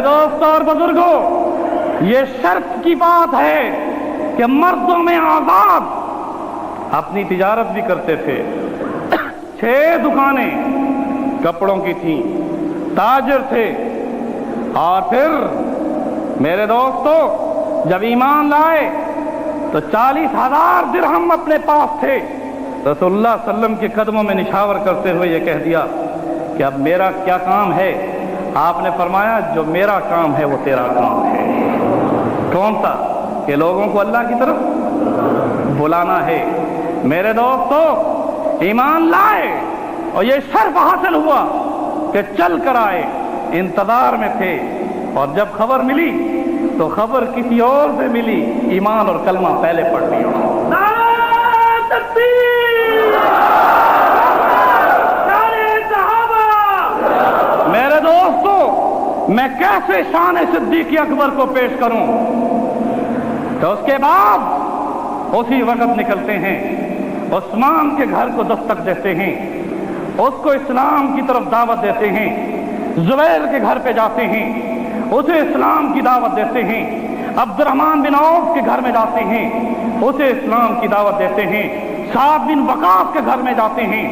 دوستوں اور بزرگوں، یہ شرط کی بات ہے کہ مردوں میں آزاد اپنی تجارت بھی کرتے تھے. 6 دکانیں کپڑوں کی تھیں، تاجر تھے. اور پھر میرے دوستو جب ایمان لائے تو 40,000 درہم اپنے پاس تھے. رسول اللہ صلی اللہ علیہ وسلم کے قدموں میں نشاور کرتے ہوئے یہ کہہ دیا کہ اب میرا کیا کام ہے؟ آپ نے فرمایا جو میرا کام ہے وہ تیرا کام ہے. کون سا؟ کہ لوگوں کو اللہ کی طرف بلانا ہے. میرے دوستو ایمان لائے اور یہ شرف حاصل ہوا کہ چل کر آئے. انتظار میں تھے اور جب خبر ملی تو خبر کسی اور سے ملی. ایمان اور کلمہ پہلے پڑھ لیا. نعرہ تکبیر! نعرہ صحابہ! میرے دوستو میں کیسے شان صدیق اکبر کو پیش کروں؟ تو اس کے بعد اسی وقت نکلتے ہیں، عثمان کے گھر کو دستک دیتے ہیں، اس کو اسلام کی طرف دعوت دیتے ہیں. زبیر کے گھر پہ جاتے ہیں، اسے اسلام کی دعوت دیتے ہیں. عبد الرحمن بن عوف کے گھر میں جاتے ہیں، اسے اسلام کی دعوت دیتے ہیں. سعد بن وقاص کے گھر میں جاتے ہیں،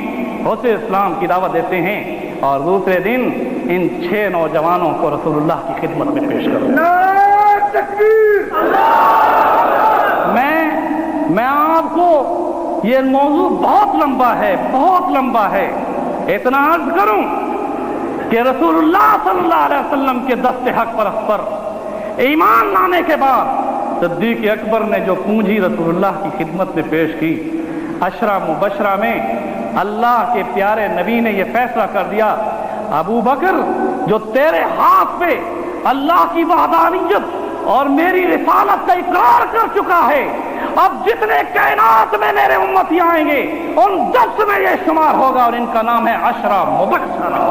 اسے اسلام کی دعوت دیتے ہیں. اور دوسرے دن ان 6 نوجوانوں کو رسول اللہ کی خدمت میں پیش کرتے ہیں. میں آپ کو یہ موضوع بہت لمبا ہے، بہت لمبا ہے. اتنا عرض کروں کہ رسول اللہ صلی اللہ علیہ وسلم کے دست حق پرست پر ایمان لانے کے بعد صدیق اکبر نے جو پونجی رسول اللہ کی خدمت میں پیش کی، عشرہ مبشرہ میں اللہ کے پیارے نبی نے یہ فیصلہ کر دیا، ابو بکر جو تیرے ہاتھ پہ اللہ کی وحدانیت اور میری رسالت کا اقرار کر چکا ہے، اب جتنے کائنات میں میرے امتی آئیں گے ان 10 میں یہ شمار ہوگا اور ان کا نام ہے عشرہ مبشرہ.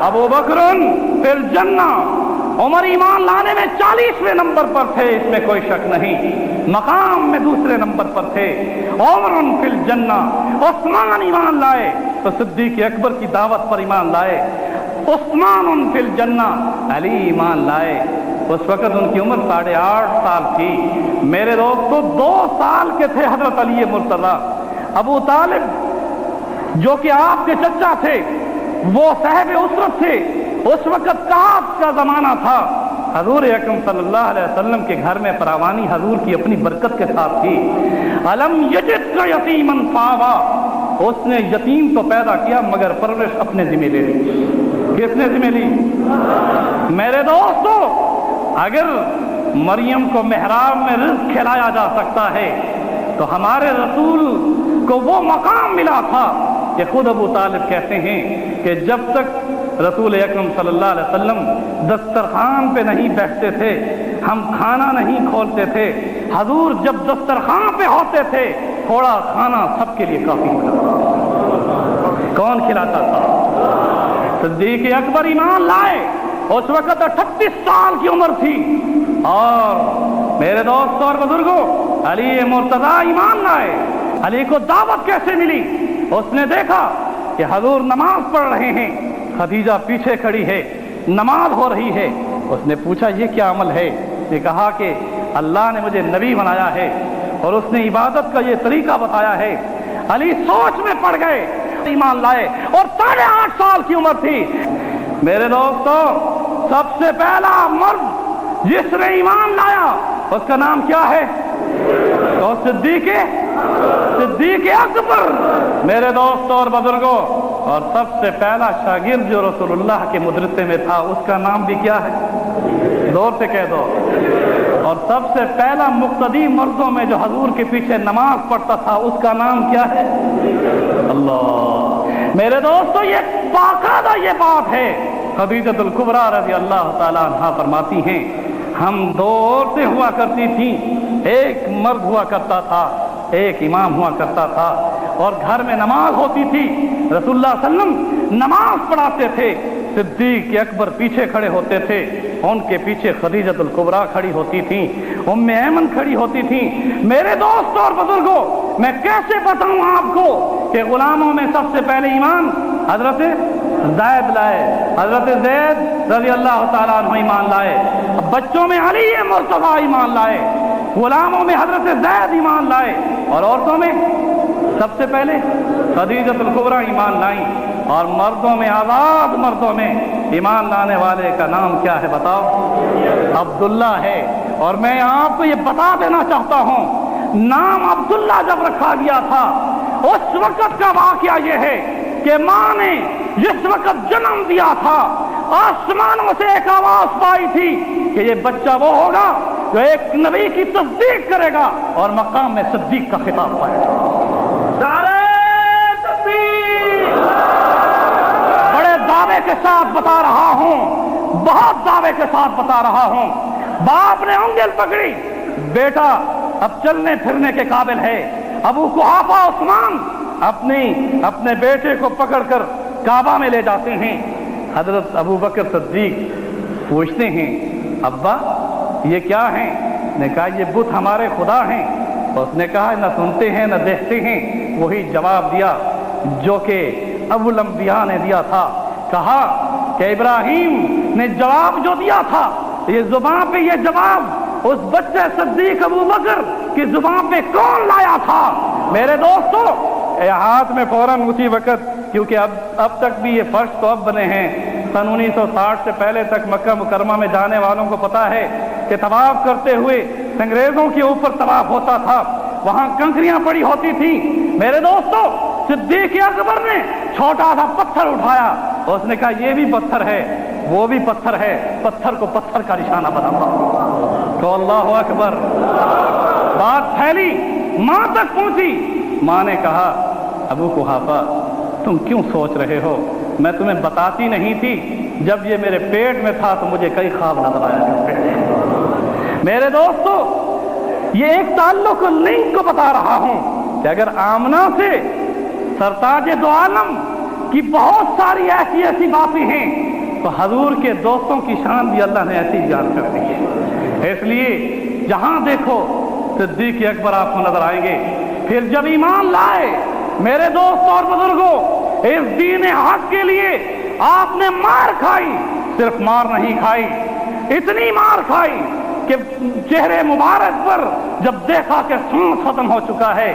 ابو بکر فی الجنہ، عمر ایمان لانے میں 40ویں نمبر پر تھے، اس میں کوئی شک نہیں. مقام میں دوسرے نمبر پر تھے. عمر فی الجنہ. عثمان ایمان لائے تو صدیق اکبر کی دعوت پر ایمان لائے. عثمان فی الجنہ. علی ایمان لائے. اس وقت ان کی عمر 8.5 سال تھی. میرے دوستو 2 سال کے تھے حضرت علی مرتضیٰ. ابو طالب جو کہ آپ کے چچا تھے وہ صاحب اسرت تھے. اس وقت کعب کا زمانہ تھا. حضور اکرم صلی اللہ علیہ وسلم کے گھر میں فراوانی حضور کی اپنی برکت کے ساتھ تھی. الم یجدک یتیما فآویٰ. اس نے یتیم تو پیدا کیا مگر پرورش اپنے ذمہ لے لی. کس نے ذمہ لی؟ میرے دوستو اگر مریم کو محراب میں رزق کھلایا جا سکتا ہے تو ہمارے رسول کو وہ مقام ملا تھا کہ خود ابو طالب کہتے ہیں کہ جب تک رسول اکرم صلی اللہ علیہ وسلم دسترخوان پہ نہیں بیٹھتے تھے ہم کھانا نہیں کھولتے تھے. حضور جب دسترخوان پہ ہوتے تھے تھوڑا کھانا سب کے لیے کافی ہوتا تھا. کون کھلاتا تھا؟ صدیق اکبر ایمان لائے. اس وقت 38 سال کی عمر تھی. اور میرے دوستوں اور بزرگوں علی مرتضیٰ ایمان لائے. علی کو دعوت کیسے ملی؟ اس نے دیکھا کہ حضور نماز پڑھ رہے ہیں، خدیجہ پیچھے کھڑی ہے، نماز ہو رہی ہے. اس نے پوچھا یہ کیا عمل ہے؟ نے کہا کہ اللہ نے مجھے نبی بنایا ہے اور اس نے عبادت کا یہ طریقہ بتایا ہے. علی سوچ میں پڑ گئے، ایمان لائے اور 8.5 سال کی عمر تھی. میرے دوستو سب سے پہلا مرد جس نے ایمان لایا اس کا نام کیا ہے؟ تو صدیق اکبر. میرے دوستوں اور بزرگوں اور سب سے پہلا شاگرد جو رسول اللہ کے مدرسے میں تھا اس کا نام بھی کیا ہے؟ زور سے کہہ دو. اور سب سے پہلا مقتدی مردوں میں جو حضور کے پیچھے نماز پڑھتا تھا اس کا نام کیا ہے؟ اللہ. میرے دوستو یہ باقاعدہ یہ بات ہے. خدیجہ الکبریٰ رضی اللہ تعالیٰ عنہا فرماتی ہیں ہم 2 عورتیں ہوا کرتی تھیں، ایک مرد ہوا کرتا تھا، ایک امام ہوا کرتا تھا اور گھر میں نماز ہوتی تھی. رسول اللہ صلی اللہ علیہ وسلم نماز پڑھاتے تھے، صدیق اکبر پیچھے کھڑے ہوتے تھے، ان کے پیچھے خدیجہ الکبریٰ کھڑی ہوتی تھیں، ام ایمن کھڑی ہوتی تھیں. میرے دوستوں اور بزرگوں میں کیسے بتاؤں آپ کو کہ غلاموں میں سب سے پہلے ایمان حضرت زید لائے, حضرت زید رضی اللہ تعالیٰ عنہ ایمان لائے, بچوں میں علی مرتضیٰ ایمان لائے, غلاموں میں حضرت زید ایمان لائے, اور عورتوں میں سب سے پہلے خدیجۃ الکبریٰ ایمان لائیں, اور مردوں میں, آزاد مردوں میں ایمان لانے والے کا نام کیا ہے بتاؤ؟ عبداللہ ہے. اور میں آپ کو یہ بتا دینا چاہتا ہوں, نام عبداللہ جب رکھا گیا تھا اس وقت کا واقعہ یہ ہے کہ ماں نے جس وقت جنم دیا تھا آسمانوں سے ایک آواز پائی تھی کہ یہ بچہ وہ ہوگا جو ایک نبی کی تصدیق کرے گا اور مقام میں صدیق کا خطاب پائے گا. بڑے دعوے کے ساتھ بتا رہا ہوں, بہت دعوے کے ساتھ بتا رہا ہوں. باپ نے انگل پکڑی, بیٹا اب چلنے پھرنے کے قابل ہے. ابو قحافہ عثمان اپنے بیٹے کو پکڑ کر کعبہ میں لے جاتے ہیں. حضرت ابو بکر صدیق پوچھتے ہیں, ابا یہ کیا ہیں؟ نے کہا یہ بت ہمارے خدا ہیں. اس نے کہا نہ سنتے ہیں نہ دیکھتے ہیں. وہی جواب دیا جو کہ ابو الانبیاء نے دیا تھا. کہا کہ ابراہیم نے جواب جو دیا تھا, یہ زبان پہ یہ جواب اس بچے صدیق ابو بکر کی زبان پہ کون لایا تھا؟ میرے دوستو, ہاتھ میں فوراً اسی وقت, کیونکہ اب تک بھی یہ فرش تو اب بنے ہیں, سن 1960 سے پہلے تک مکہ مکرمہ میں جانے والوں کو پتا ہے کہ طواف کرتے ہوئے انگریزوں کے اوپر طواف ہوتا تھا, وہاں کنکریاں پڑی ہوتی تھیں. میرے دوستو, صدیق اکبر نے چھوٹا سا پتھر اٹھایا, اس نے کہا یہ بھی پتھر ہے, وہ بھی پتھر ہے, پتھر کو پتھر کا نشانہ بناؤں. تو اللہ اکبر. بات پھیلی, ماں تک پہنچی. ماں نے کہا ابو قحافہ تم کیوں سوچ رہے ہو؟ میں تمہیں بتاتی نہیں تھی, جب یہ میرے پیٹ میں تھا تو مجھے کئی خواب نظر آیا. میرے دوستو, یہ ایک تعلق لنک کو بتا رہا ہوں کہ اگر آمنہ سے سرتاج دو عالم کی بہت ساری ایسی باتیں ہیں تو حضور کے دوستوں کی شان بھی اللہ نے ایسی بیان کر دی ہے. اس لیے جہاں دیکھو صدیق اکبر آپ کو نظر آئیں گے. پھر جب ایمان لائے میرے دوست اور بزرگوں, اس دین حق کے لیے آپ نے مار کھائی. صرف مار نہیں کھائی, اتنی مار کھائی کہ چہرے مبارک پر جب دیکھا کہ سانس ختم ہو چکا ہے,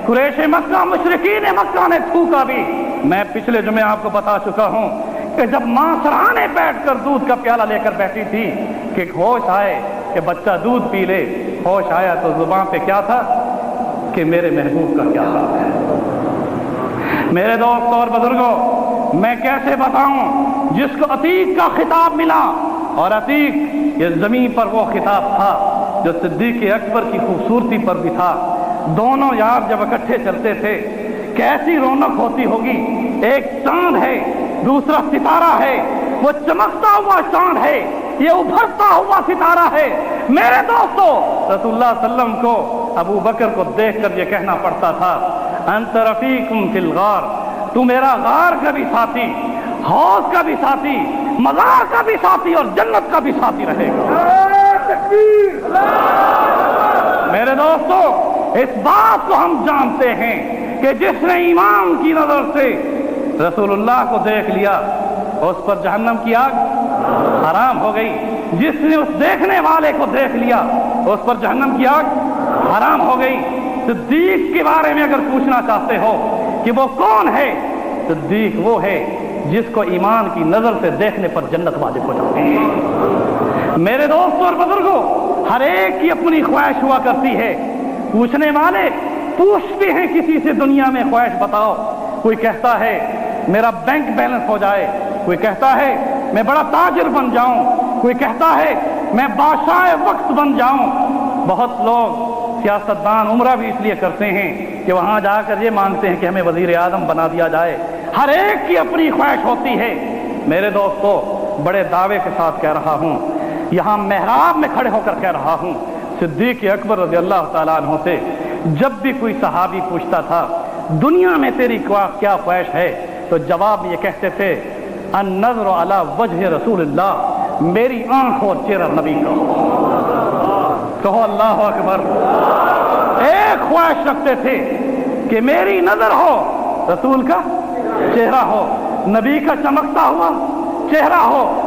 قریش مکہ مشرکین مکہ نے تھوکا بھی. میں پچھلے جمعے آپ کو بتا چکا ہوں کہ جب ماں سرہانے بیٹھ کر دودھ کا پیالہ لے کر بیٹھی تھی کہ ہوش آئے کہ بچہ دودھ پی لے, ہوش آیا تو زبان پہ کیا تھا کہ میرے محبوب کا کیا حال ہے. میرے دوست اور بزرگوں, میں کیسے بتاؤں جس کو عتیق کا خطاب ملا, اور عتیق یہ زمین پر وہ خطاب تھا جو صدیق اکبر کی خوبصورتی پر بھی تھا. دونوں یار جب اکٹھے چلتے تھے کیسی رونق ہوتی ہوگی. ایک چاند ہے, دوسرا ستارہ ہے. وہ چمکتا ہوا چاند ہے, یہ ابھرتا ہوا ستارہ ہے. میرے دوستو, رسول اللہ صلی اللہ علیہ وسلم کو ابو بکر کو دیکھ کر یہ کہنا پڑتا تھا انت رفیقم فی الغار, تو میرا غار کا بھی ساتھی, حوض کا بھی ساتھی, مزار کا بھی ساتھی اور جنت کا بھی ساتھی رہے گا. میرے دوستو, اس بات کو ہم جانتے ہیں کہ جس نے ایمان کی نظر سے رسول اللہ کو دیکھ لیا اس پر جہنم کی آگ حرام ہو گئی. جس نے اس دیکھنے والے کو دیکھ لیا اس پر جہنم کی آگ حرام ہو گئی. صدیق کے بارے میں اگر پوچھنا چاہتے ہو کہ وہ کون ہے, صدیق وہ ہے جس کو ایمان کی نظر سے دیکھنے پر جنت واجب ہو جاتی ہے. میرے دوستوں اور بزرگوں, ہر ایک کی اپنی خواہش ہوا کرتی ہے. پوچھنے والے پوچھتے ہیں کسی سے دنیا میں خواہش بتاؤ. کوئی کہتا ہے میرا بینک بیلنس ہو جائے, کوئی کہتا ہے میں بڑا تاجر بن جاؤں, کوئی کہتا ہے میں بادشاہ وقت بن جاؤں. بہت لوگ سیاستدان عمرہ بھی اس لیے کرتے ہیں کہ وہاں جا کر یہ مانگتے ہیں کہ ہمیں وزیر اعظم بنا دیا جائے. ہر ایک کی اپنی خواہش ہوتی ہے. میرے دوستو, بڑے دعوے کے ساتھ کہہ رہا ہوں, یہاں محراب میں کھڑے ہو کر کہہ رہا ہوں, صدیق اکبر رضی اللہ تعالیٰ عنہ سے جب بھی کوئی صحابی پوچھتا تھا دنیا میں تیری کیا خواہش ہے, تو جواب یہ کہتے تھے النظر علی وجہ رسول اللہ, میری آنکھ اور چہرہ نبی کا ہو. کہو اللہ اکبر. ایک خواہش رکھتے تھے کہ میری نظر ہو, رسول کا چہرہ ہو. نبی کا چمکتا ہوا چہرہ ہو